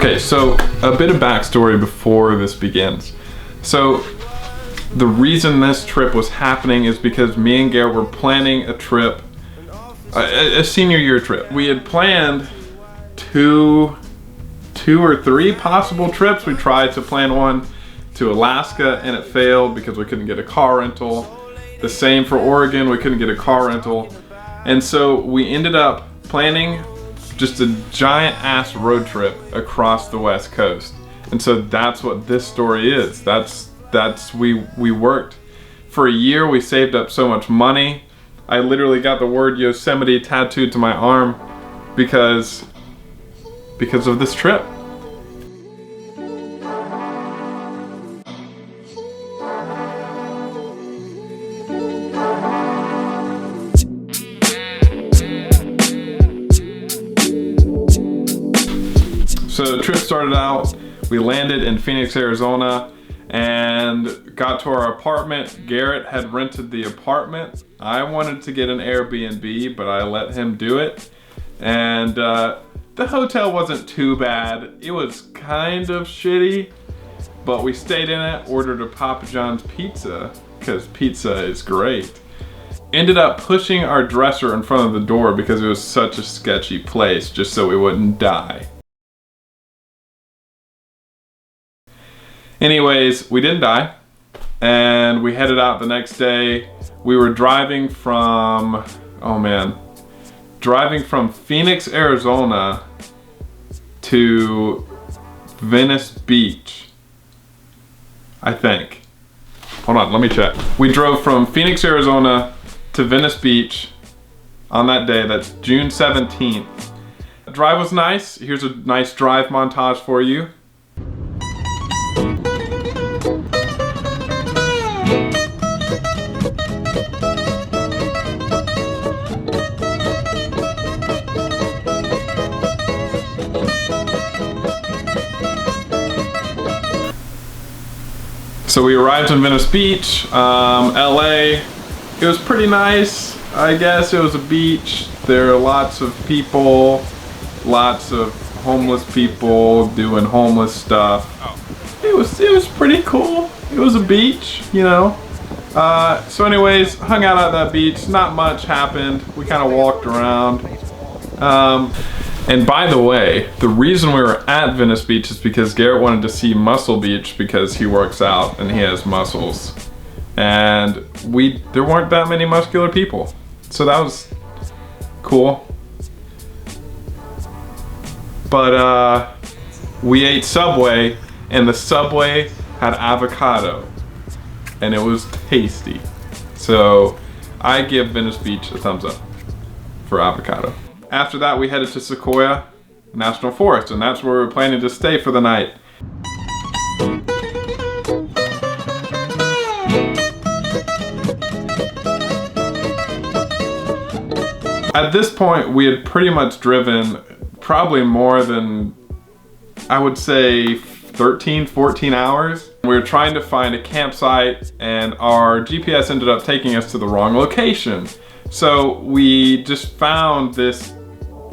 Okay, so a bit of backstory before this begins. So the reason this trip was happening is because me and Garrett were planning a trip, a senior year trip. We had planned two or three possible trips. We tried to plan one to Alaska and it failed because we couldn't get a car rental. The same for Oregon, we couldn't get a car rental. And so we ended up planning just a giant ass road trip across the West Coast. And so that's what this story is. We worked for a year. We saved up so much money. I literally got the word Yosemite tattooed to my arm because of this trip. So the trip started out, we landed in Phoenix, Arizona, and got to our apartment. Garrett had rented the apartment. I wanted to get an Airbnb, but I let him do it. And the hotel wasn't too bad. It was kind of shitty, but we stayed in it, ordered a Papa John's pizza, because pizza is great. Ended up pushing our dresser in front of the door because it was such a sketchy place, just so we wouldn't die. Anyways, we didn't die, and we headed out the next day. We were driving from Phoenix, Arizona to Venice Beach, I think. Hold on, let me check. We drove from Phoenix, Arizona to Venice Beach on that day. That's June 17th. The drive was nice. Here's a nice drive montage for you. So we arrived in Venice Beach, LA. It was pretty nice, I guess. It was a beach. There are lots of people, lots of homeless people doing homeless stuff. It was pretty cool. It was a beach, you know. So anyways, hung out at that beach. Not much happened. We kind of walked around. And by the way, the reason we were at Venice Beach is because Garrett wanted to see Muscle Beach because he works out and he has muscles. And there weren't that many muscular people. So that was cool. But we ate Subway, and the Subway had avocado. And it was tasty. So I give Venice Beach a thumbs up for avocado. After that, we headed to Sequoia National Forest, and that's where we were planning to stay for the night. At this point, we had pretty much driven probably more than, I would say, 13, 14 hours. We were trying to find a campsite, and our GPS ended up taking us to the wrong location. So we just found this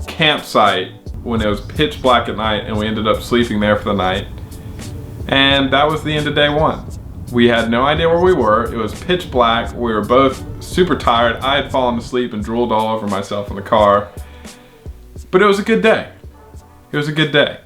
campsite when it was pitch black at night, and we ended up sleeping there for the night. And that was the end of day one. We had no idea where we were. It was pitch black. We were both super tired. I had fallen asleep and drooled all over myself in the car. But it was a good day. It was a good day.